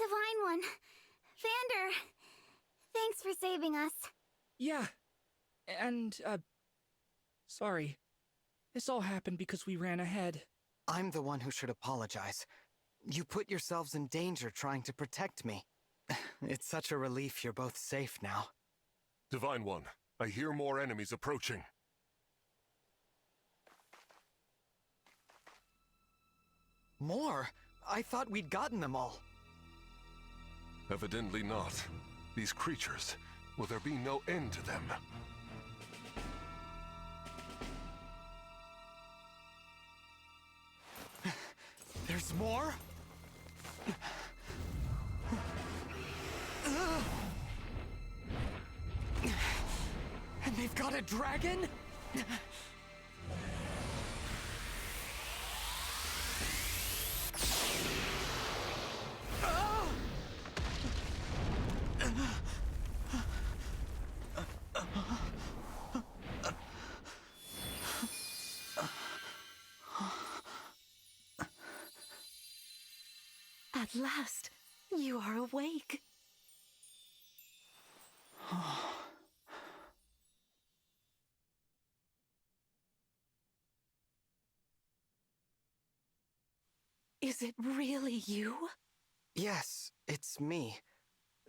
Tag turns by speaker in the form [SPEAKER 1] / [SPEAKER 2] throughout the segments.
[SPEAKER 1] Divine One. Vander. Thanks for saving us.
[SPEAKER 2] Yeah. And, sorry. This all happened because we ran ahead.
[SPEAKER 3] I'm the one who should apologize. You put yourselves in danger trying to protect me. It's such a relief you're both safe now.
[SPEAKER 4] Divine One, I hear more enemies approaching.
[SPEAKER 3] More? I thought we'd gotten them all.
[SPEAKER 4] Evidently not. These creatures, will there be no end to them?
[SPEAKER 3] There's more? And they've got a dragon?
[SPEAKER 5] At last, you are awake. Is it really you?
[SPEAKER 3] Yes, it's me.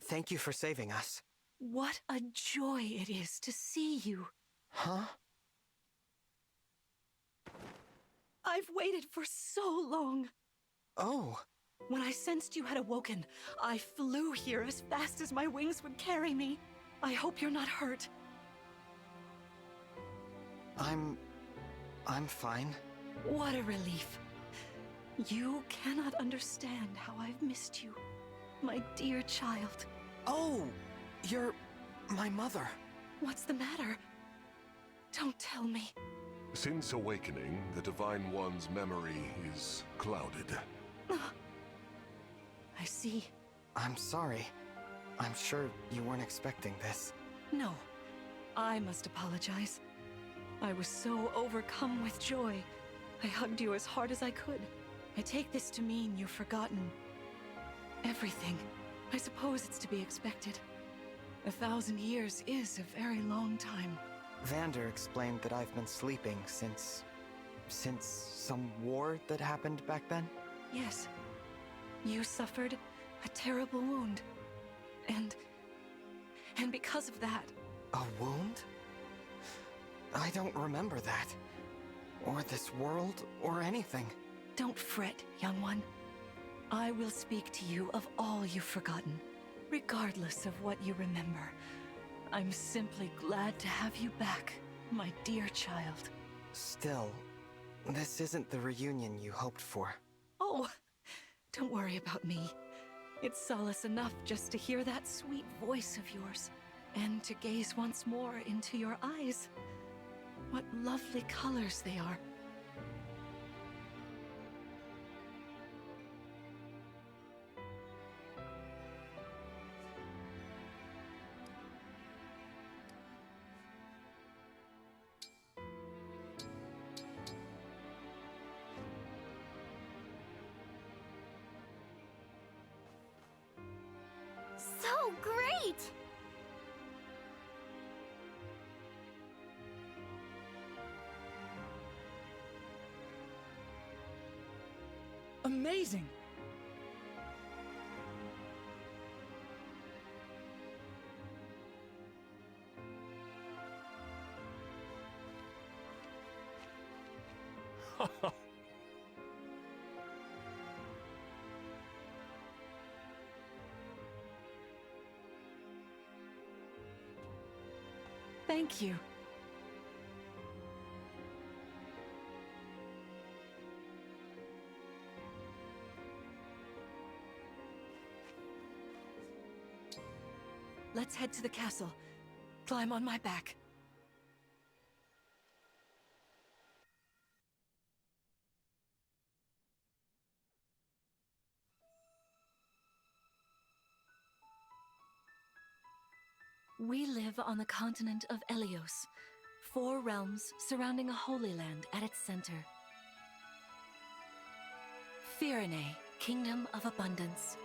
[SPEAKER 3] Thank you for saving us.
[SPEAKER 5] What a joy it is to see you.
[SPEAKER 3] Huh?
[SPEAKER 5] I've waited for so long.
[SPEAKER 3] Oh.
[SPEAKER 5] When I sensed you had awoken, I flew here as fast as my wings would carry me. I hope you're not hurt.
[SPEAKER 3] I'm fine.
[SPEAKER 5] What a relief. You cannot understand how I've missed you, my dear child.
[SPEAKER 3] Oh, you're my mother.
[SPEAKER 5] What's the matter? Don't tell me.
[SPEAKER 4] Since awakening, the Divine One's memory is clouded.
[SPEAKER 5] I see.
[SPEAKER 3] I'm sorry. I'm sure you weren't expecting this.
[SPEAKER 5] No, I must apologize. I was so overcome with joy. I hugged you as hard as I could. I take this to mean you've forgotten everything. I suppose it's to be expected. 1,000 years is a very long time.
[SPEAKER 3] Vander explained that I've been sleeping since some war that happened back then?
[SPEAKER 5] Yes. You suffered a terrible wound. And because of that...
[SPEAKER 3] A wound? I don't remember that. Or this world, or anything.
[SPEAKER 5] Don't fret, young one. I will speak to you of all you've forgotten, regardless of what you remember. I'm simply glad to have you back, my dear child.
[SPEAKER 3] Still, this isn't the reunion you hoped for.
[SPEAKER 5] Oh, don't worry about me. It's solace enough just to hear that sweet voice of yours, and to gaze once more into your eyes. What lovely colors they are.
[SPEAKER 1] So great!
[SPEAKER 2] Amazing!
[SPEAKER 5] Thank you. Let's head to the castle. Climb on my back. We live on the continent of Elios, 4 realms surrounding a holy land at its center. Firene, Kingdom of Abundance.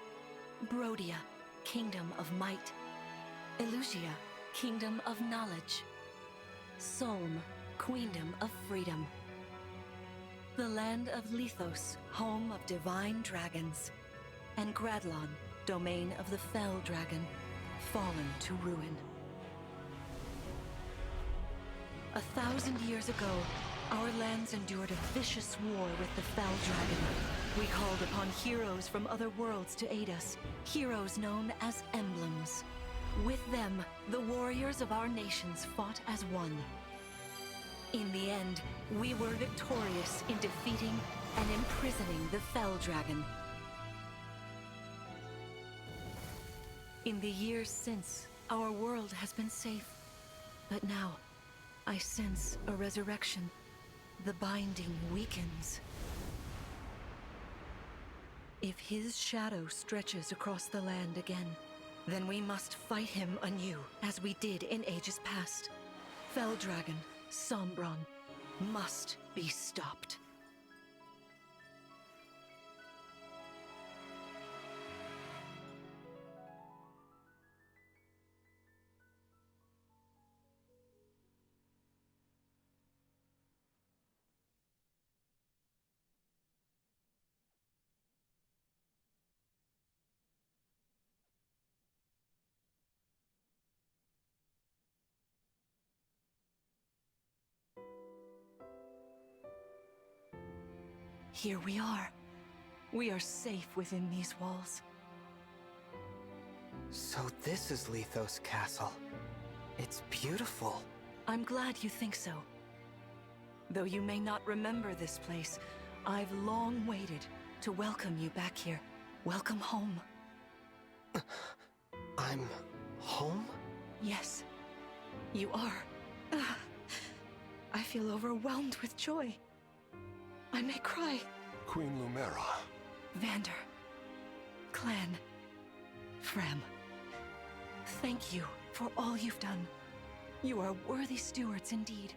[SPEAKER 5] Brodia, kingdom of might. Elusia, kingdom of knowledge. Solm, queendom of freedom. The land of Lithos, home of divine dragons. And Gradlon, domain of the fell dragon, fallen to ruin. 1,000 years ago, our lands endured a vicious war with the fell dragon. We called upon heroes from other worlds to aid us, heroes known as Emblems. With them, the warriors of our nations fought as one. In the end, we were victorious in defeating and imprisoning the fell dragon. In the years since, our world has been safe. But now, I sense a resurrection. The binding weakens. If his shadow stretches across the land again, then we must fight him anew, as we did in ages past. Fell Dragon, Sombron, must be stopped. Here we are. We are safe within these walls.
[SPEAKER 3] So this is Lithos Castle. It's beautiful.
[SPEAKER 5] I'm glad you think so. Though you may not remember this place, I've long waited to welcome you back here. Welcome home.
[SPEAKER 3] I'm home?
[SPEAKER 5] Yes, you are. I feel overwhelmed with joy. I may cry.
[SPEAKER 4] Queen Lumera.
[SPEAKER 5] Vander. Clan. Frem. Thank you for all you've done. You are worthy stewards indeed.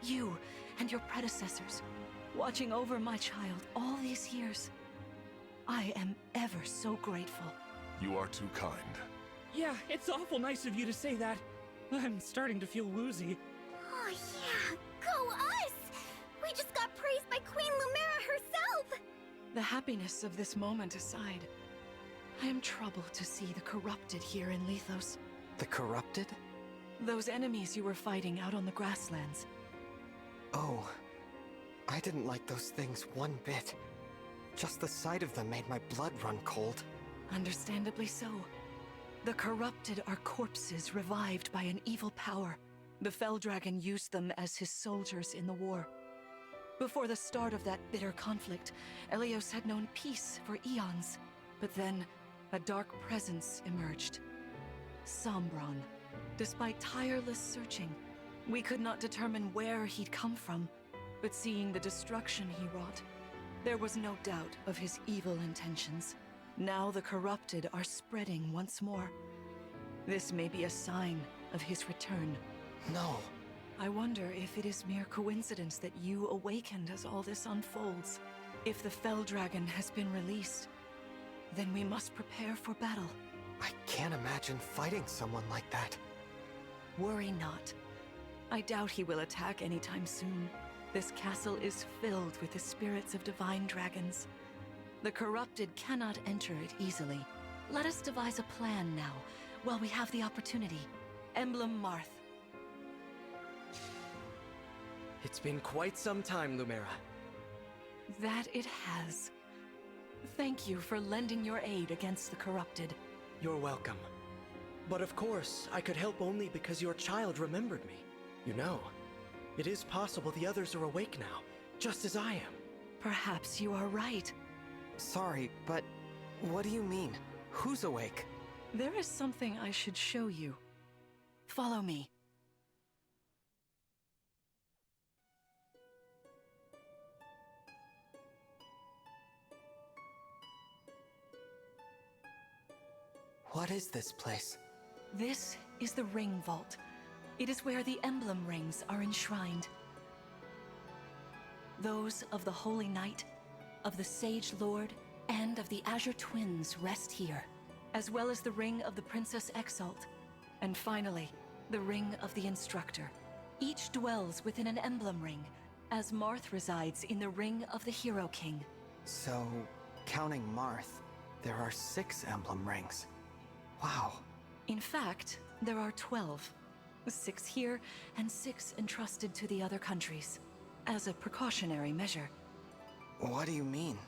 [SPEAKER 5] You and your predecessors, watching over my child all these years. I am ever so grateful.
[SPEAKER 4] You are too kind.
[SPEAKER 2] Yeah, it's awful nice of you to say that. I'm starting to feel woozy.
[SPEAKER 1] Oh yeah, go us! We just got praised by Queen Lumera herself!
[SPEAKER 5] The happiness of this moment aside, I am troubled to see the corrupted here in Lithos.
[SPEAKER 3] The corrupted?
[SPEAKER 5] Those enemies you were fighting out on the grasslands.
[SPEAKER 3] Oh, I didn't like those things one bit. Just the sight of them made my blood run cold.
[SPEAKER 5] Understandably so. The corrupted are corpses revived by an evil power. The Fell Dragon used them as his soldiers in the war. Before the start of that bitter conflict, Elios had known peace for eons. But then, a dark presence emerged. Sombron. Despite tireless searching, we could not determine where he'd come from. But seeing the destruction he wrought, there was no doubt of his evil intentions. Now the corrupted are spreading once more. This may be a sign of his return.
[SPEAKER 3] No.
[SPEAKER 5] I wonder if it is mere coincidence that you awakened as all this unfolds. If the Fell Dragon has been released, then we must prepare for battle.
[SPEAKER 3] I can't imagine fighting someone like that.
[SPEAKER 5] Worry not. I doubt he will attack anytime soon. This castle is filled with the spirits of divine dragons. The corrupted cannot enter it easily. Let us devise a plan now, while we have the opportunity. Emblem Marth.
[SPEAKER 6] It's been quite some time, Lumera.
[SPEAKER 5] That it has. Thank you for lending your aid against the corrupted.
[SPEAKER 6] You're welcome. But of course, I could help only because your child remembered me. You know, it is possible the others are awake now, just as I am.
[SPEAKER 5] Perhaps you are right.
[SPEAKER 3] Sorry, but what do you mean? Who's awake?
[SPEAKER 5] There is something I should show you. Follow me.
[SPEAKER 3] What is this place?
[SPEAKER 5] This is the Ring Vault. It is where the Emblem Rings are enshrined. Those of the Holy Knight, of the Sage Lord, and of the Azure Twins rest here. as well as the ring of the Princess Exalt, and finally, the ring of the Instructor. Each dwells within an emblem ring, as Marth resides in the ring of the Hero King.
[SPEAKER 3] So, counting Marth, there are 6 emblem rings. Wow.
[SPEAKER 5] In fact, there are 12. 6 here, and 6 entrusted to the other countries, as a precautionary measure.
[SPEAKER 3] What do you mean?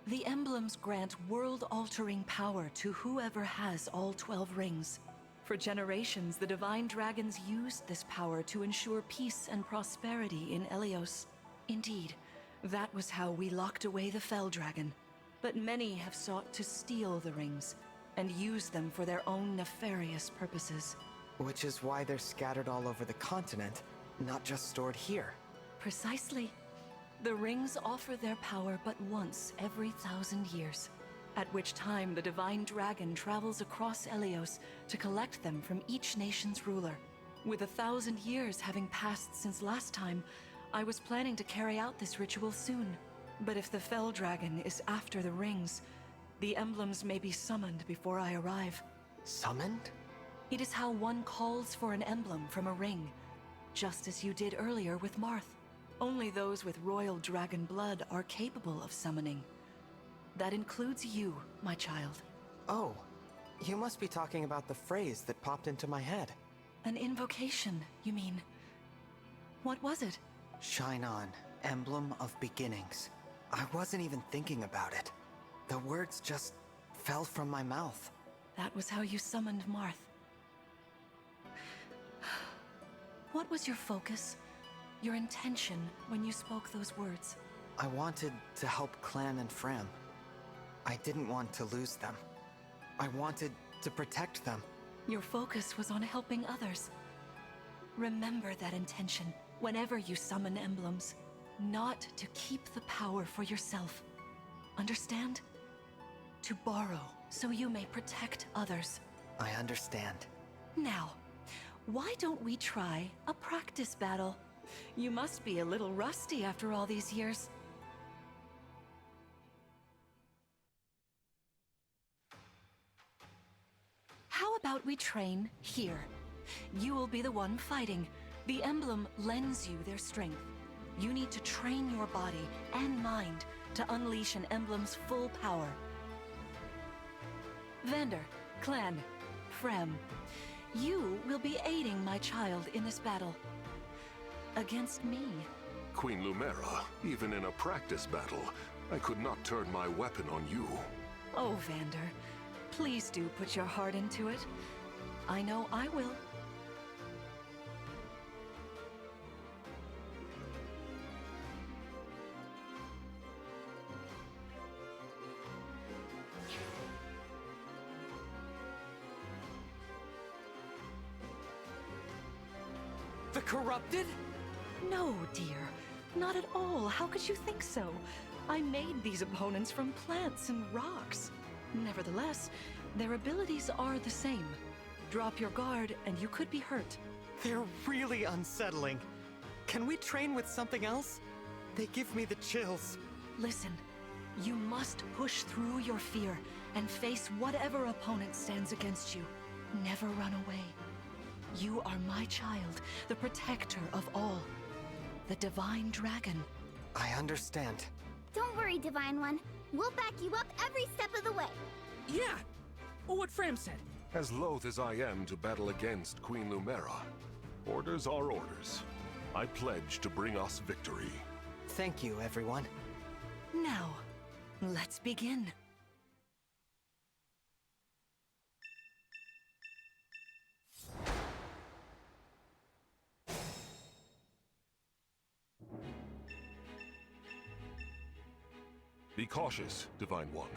[SPEAKER 5] The emblems grant world-altering power to whoever has all 12 rings. For generations, the Divine Dragons used this power to ensure peace and prosperity in Elios. Indeed, that was how we locked away the Fell Dragon. But many have sought to steal the rings, and use them for their own nefarious purposes.
[SPEAKER 3] Which is why they're scattered all over the continent, not just stored here.
[SPEAKER 5] Precisely. The rings offer their power but once every 1,000 years, at which time the Divine Dragon travels across Elios to collect them from each nation's ruler. With 1,000 years having passed since last time, I was planning to carry out this ritual soon. But if the Fell Dragon is after the rings, the emblems may be summoned before I arrive.
[SPEAKER 3] Summoned?
[SPEAKER 5] It is how one calls for an emblem from a ring, just as you did earlier with Marth. Only those with royal dragon blood are capable of summoning. That includes you, my child.
[SPEAKER 3] Oh, you must be talking about the phrase that popped into my head.
[SPEAKER 5] An invocation, you mean? What was it?
[SPEAKER 3] Shine on, emblem of beginnings. I wasn't even thinking about it. The words just fell from my mouth.
[SPEAKER 5] That was how you summoned Marth. What was your focus, your intention when you spoke those words?
[SPEAKER 3] I wanted to help Clan and Fram. I didn't want to lose them. I wanted to protect them.
[SPEAKER 5] Your focus was on helping others. Remember that intention whenever you summon emblems, not to keep the power for yourself. Understand? To borrow so you may protect others.
[SPEAKER 3] I understand.
[SPEAKER 5] Now, why don't we try a practice battle? You must be a little rusty after all these years. How about we train here? You will be the one fighting. The emblem lends you their strength. You need to train your body and mind to unleash an emblem's full power. Vander, Clan, Frem, you will be aiding my child in this battle. Against me.
[SPEAKER 4] Queen Lumera, even in a practice battle, I could not turn my weapon on you.
[SPEAKER 5] Oh, Vander, please do put your heart into it. I know I will.
[SPEAKER 2] The corrupted?
[SPEAKER 5] No, dear. Not at all. How could you think so? I made these opponents from plants and rocks. Nevertheless, their abilities are the same. Drop your guard and you could be hurt.
[SPEAKER 3] They're really unsettling. Can we train with something else? They give me the chills.
[SPEAKER 5] Listen, you must push through your fear and face whatever opponent stands against you. Never run away. You are my child, the protector of all. The Divine Dragon.
[SPEAKER 3] I understand.
[SPEAKER 1] Don't worry, Divine One. We'll back you up every step of the way.
[SPEAKER 2] Yeah! Or what Fram said.
[SPEAKER 4] As loath as I am to battle against Queen Lumera, orders are orders. I pledge to bring us victory.
[SPEAKER 3] Thank you, everyone.
[SPEAKER 5] Now, let's begin.
[SPEAKER 4] Be cautious, Divine One.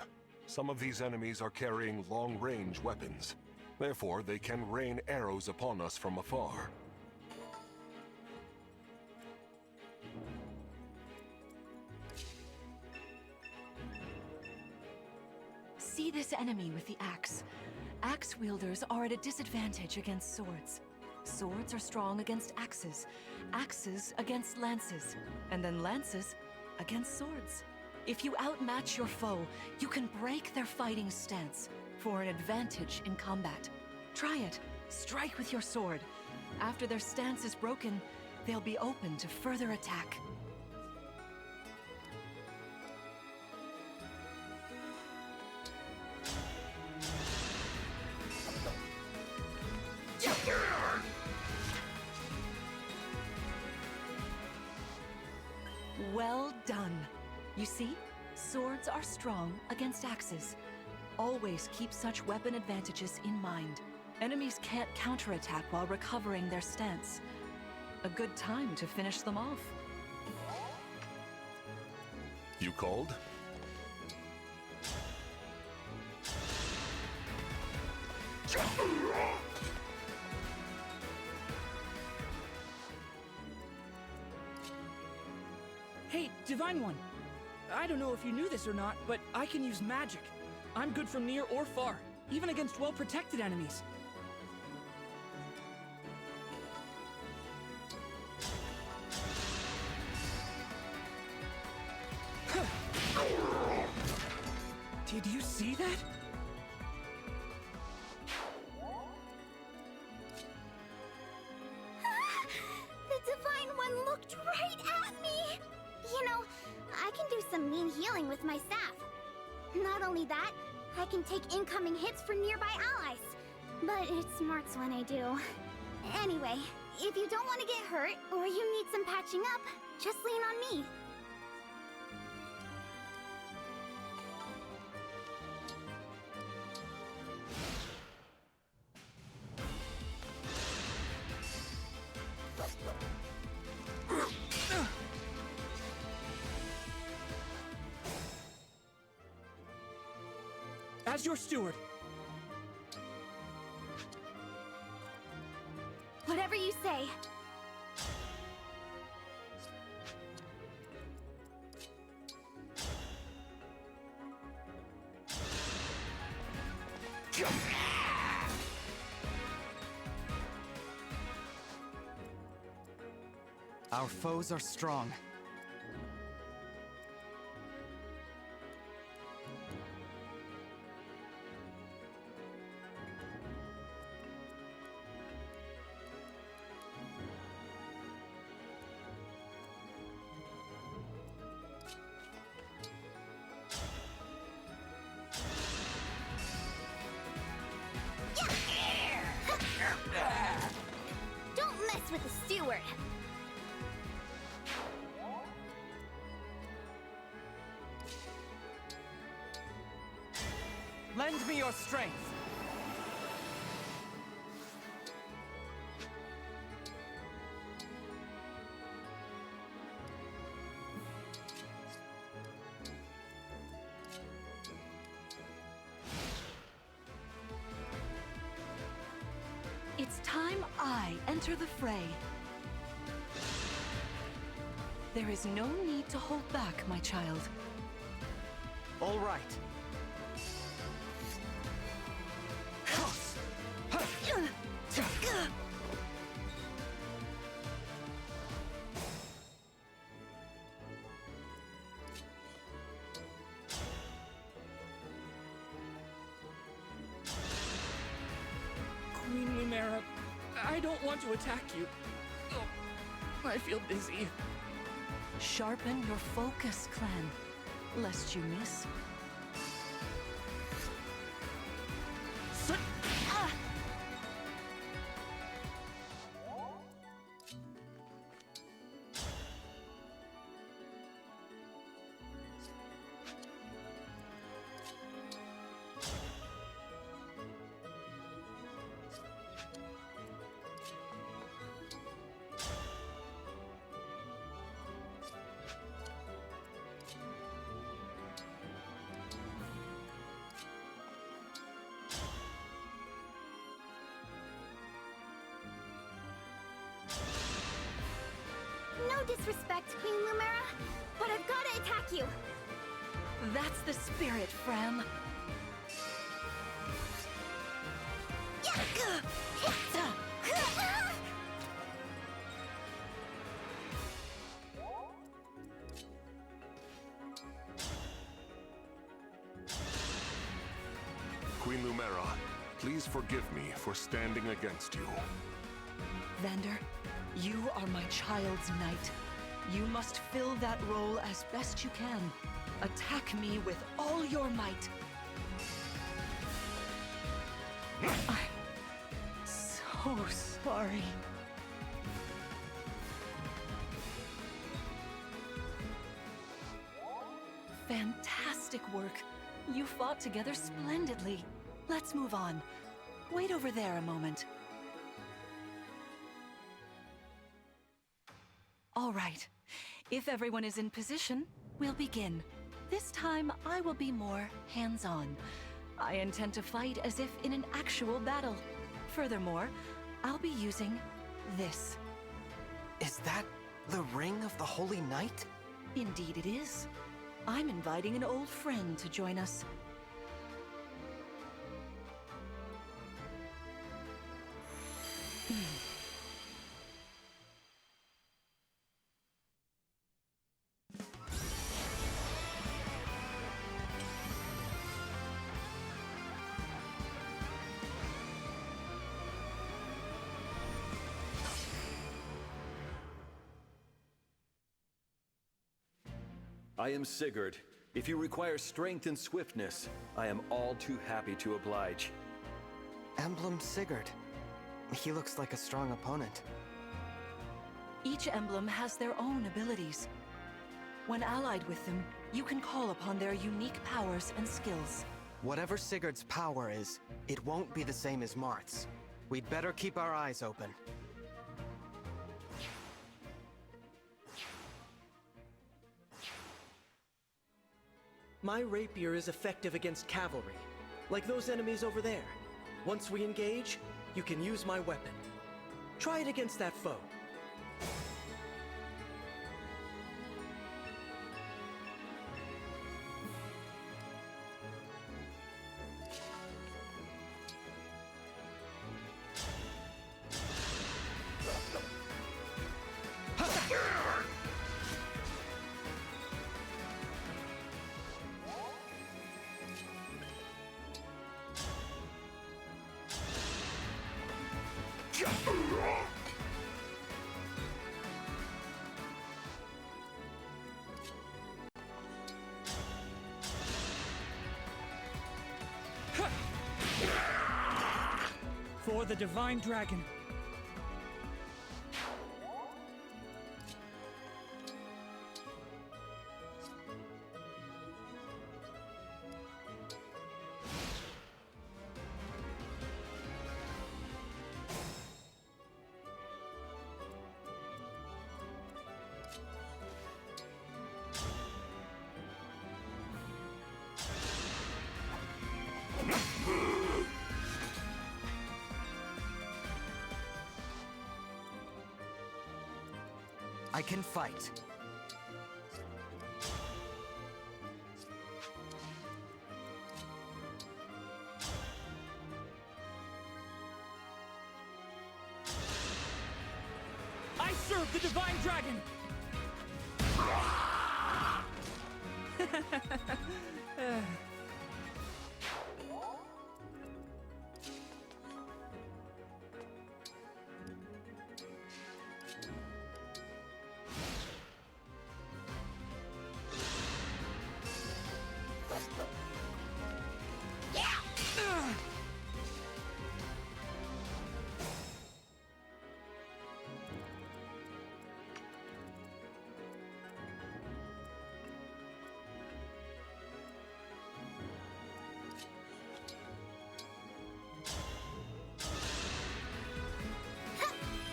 [SPEAKER 4] Some of these enemies are carrying long-range weapons. Therefore, they can rain arrows upon us from afar.
[SPEAKER 5] See this enemy with the axe. Axe wielders are at a disadvantage against swords. Swords are strong against axes, axes against lances, and then lances against swords. If you outmatch your foe, you can break their fighting stance, for an advantage in combat. Try it. Strike with your sword. After their stance is broken, they'll be open to further attack. Well done. You see, swords are strong against axes. Always keep such weapon advantages in mind. Enemies can't counterattack while recovering their stance. A good time to finish them off.
[SPEAKER 4] You called?
[SPEAKER 2] Hey, Divine One. I don't know if you knew this or not, but I can use magic. I'm good from near or far, even against well-protected enemies. Did you see that?
[SPEAKER 1] The Divine One looked right at me! You know, I can do some mean healing with my staff. Not only that, I can take incoming hits for nearby allies. But it smarts when I do. Anyway, if you don't want to get hurt, or you need some patching up, just lean on me.
[SPEAKER 2] As your steward.
[SPEAKER 1] Whatever you say.
[SPEAKER 3] Our foes are strong.
[SPEAKER 1] Don't mess with the steward.
[SPEAKER 3] Lend me your strength.
[SPEAKER 5] It's time I enter the fray. There is no need to hold back, my child.
[SPEAKER 3] All right.
[SPEAKER 2] Queen Lumera, I don't want to attack you. Oh, I feel dizzy.
[SPEAKER 5] Sharpen your focus, clan, lest you miss.
[SPEAKER 1] No disrespect, Queen Lumera, but I've got to attack you.
[SPEAKER 5] That's the spirit, Fram.
[SPEAKER 4] Queen Lumera, please forgive me for standing against you.
[SPEAKER 5] Vander, you are my child's knight. You must fill that role as best you can. Attack me with all your might. I'm so sorry. Fantastic work. You fought together splendidly. Let's move on. Wait over there a moment. All right. If everyone is in position, we'll begin. This time, I will be more hands-on. I intend to fight as if in an actual battle. Furthermore, I'll be using this.
[SPEAKER 3] Is that the Ring of the Holy Knight?
[SPEAKER 5] Indeed it is. I'm inviting an old friend to join us.
[SPEAKER 7] I am Sigurd. If you require strength and swiftness, I am all too happy to oblige.
[SPEAKER 3] Emblem Sigurd. He looks like a strong opponent.
[SPEAKER 5] Each emblem has their own abilities. When allied with them, you can call upon their unique powers and skills.
[SPEAKER 3] Whatever Sigurd's power is, it won't be the same as Marth's. We'd better keep our eyes open.
[SPEAKER 6] My rapier is effective against cavalry, like those enemies over there. Once we engage, you can use my weapon. Try it against that foe.
[SPEAKER 2] For the Divine Dragon.
[SPEAKER 3] I can fight.
[SPEAKER 2] I serve the Divine Dragon!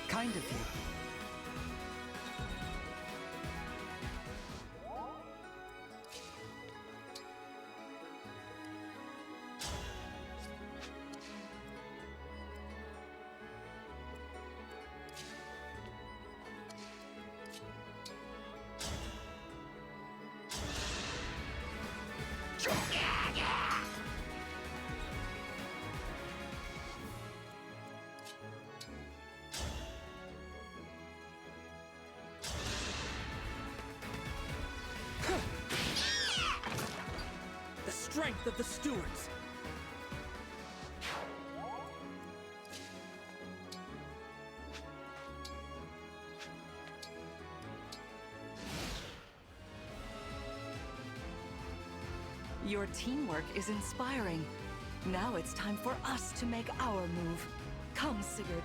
[SPEAKER 3] Kind of you.
[SPEAKER 2] The strength of the stewards.
[SPEAKER 5] Your teamwork is inspiring. Now it's time for us to make our move. Come, Sigurd.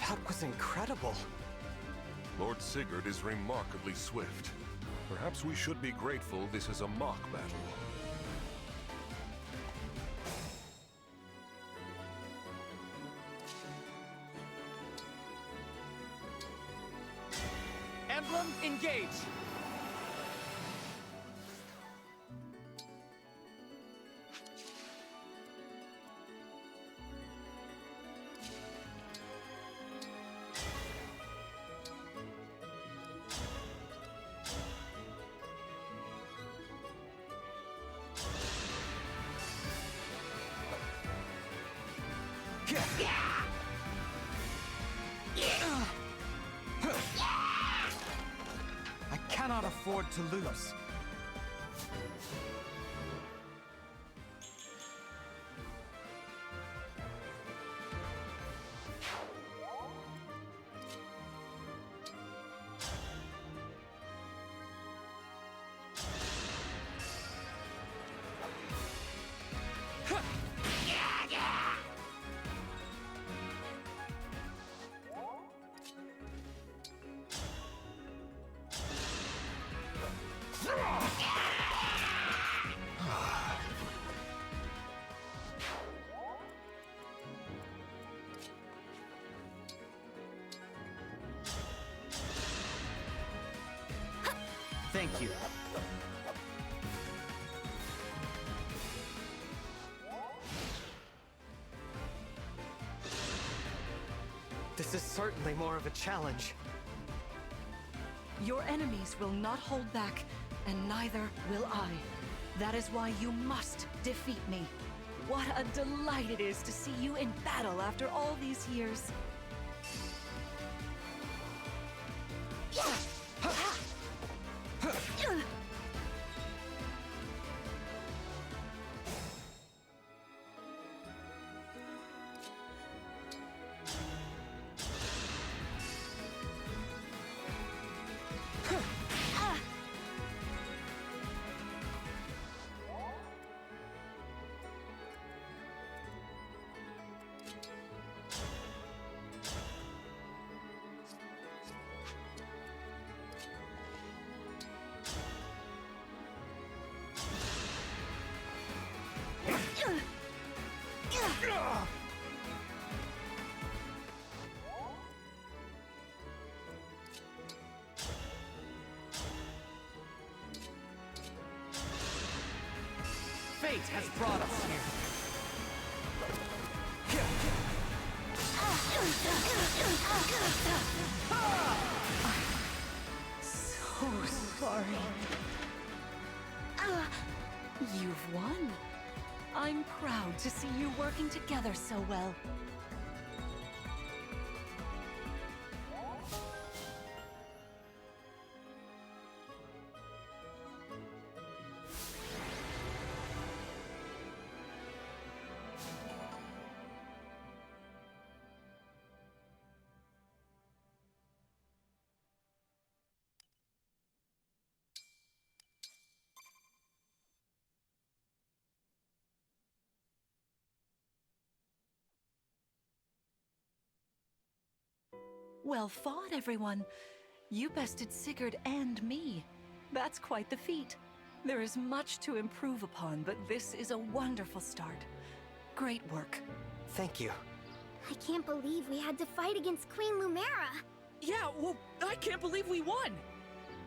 [SPEAKER 3] That was incredible.
[SPEAKER 4] Lord Sigurd is remarkably swift. Perhaps we should be grateful this is a mock battle.
[SPEAKER 2] Emblem, engage!
[SPEAKER 3] I cannot afford to lose.
[SPEAKER 8] Thank you.
[SPEAKER 3] This is certainly more of a challenge.
[SPEAKER 5] Your enemies will not hold back, and neither will I. That is why you must defeat me. What a delight it is to see you in battle after all these years.
[SPEAKER 8] Fate has brought us here.
[SPEAKER 5] So sorry. You've won. I'm proud to see you working together so well. Well fought, everyone. You bested Sigurd and me. That's quite the feat. There is much to improve upon, but this is a wonderful start. Great work.
[SPEAKER 3] Thank you.
[SPEAKER 1] I can't believe we had to fight against Queen Lumera.
[SPEAKER 2] Yeah, well, I can't believe we won!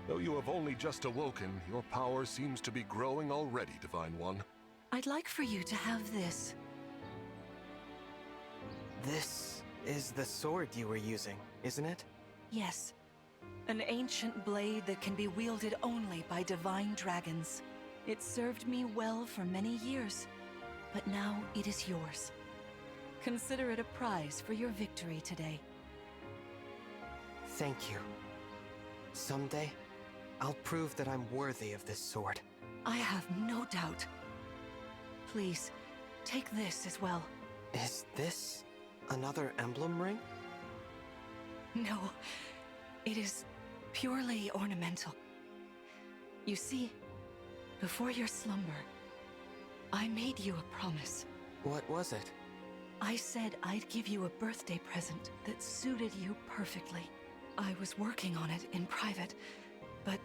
[SPEAKER 4] Though you have only just awoken, your power seems to be growing already, Divine One.
[SPEAKER 5] I'd like for you to have this.
[SPEAKER 3] This is the sword you were using, isn't it?
[SPEAKER 5] Yes. An ancient blade that can be wielded only by divine dragons. It served me well for many years, but now it is yours. Consider it a prize for your victory today.
[SPEAKER 3] Thank you. Someday, I'll prove that I'm worthy of this sword.
[SPEAKER 5] I have no doubt. Please, take this as well.
[SPEAKER 3] Is this another emblem ring?
[SPEAKER 5] No, it is purely ornamental. You see, before your slumber, I made you a promise.
[SPEAKER 3] What was it?
[SPEAKER 5] I said I'd give you a birthday present that suited you perfectly. I was working on it in private, but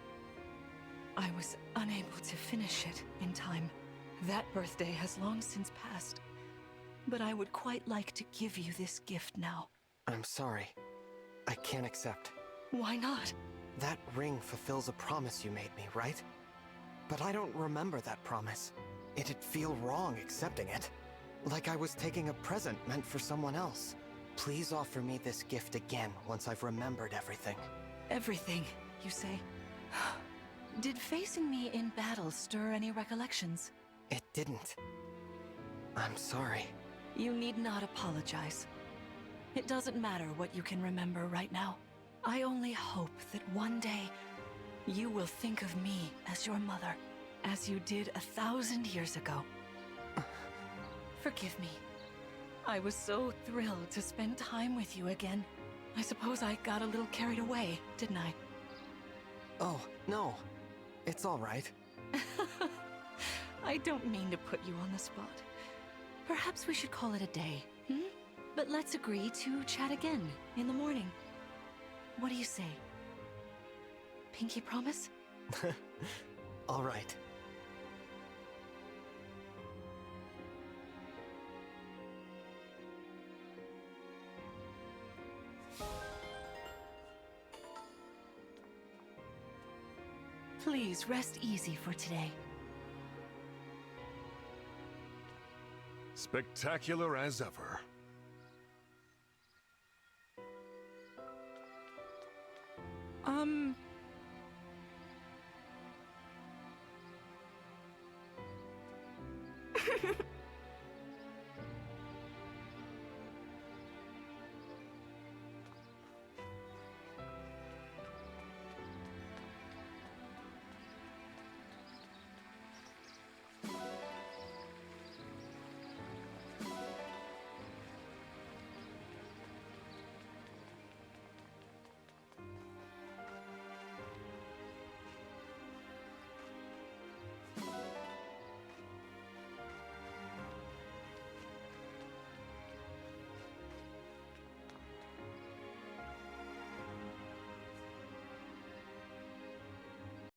[SPEAKER 5] I was unable to finish it in time. That birthday has long since passed, but I would quite like to give you this gift now.
[SPEAKER 3] I'm sorry. I can't accept.
[SPEAKER 5] Why not?
[SPEAKER 3] That ring fulfills a promise you made me, right? But I don't remember that promise. It'd feel wrong accepting it. Like I was taking a present meant for someone else. Please offer me this gift again once I've remembered everything.
[SPEAKER 5] Everything, you say? Did facing me in battle stir any recollections?
[SPEAKER 3] It didn't. I'm sorry.
[SPEAKER 5] You need not apologize. It doesn't matter what you can remember right now. I only hope that one day you will think of me as your mother, as you did 1,000 years ago. Forgive me. I was so thrilled to spend time with you again. I suppose I got a little carried away, didn't I?
[SPEAKER 3] Oh, no. It's all right.
[SPEAKER 5] I don't mean to put you on the spot. Perhaps we should call it a day, hmm? But let's agree to chat again in the morning. What do you say? Pinky promise?
[SPEAKER 3] All right.
[SPEAKER 5] Please rest easy for today.
[SPEAKER 4] Spectacular as ever.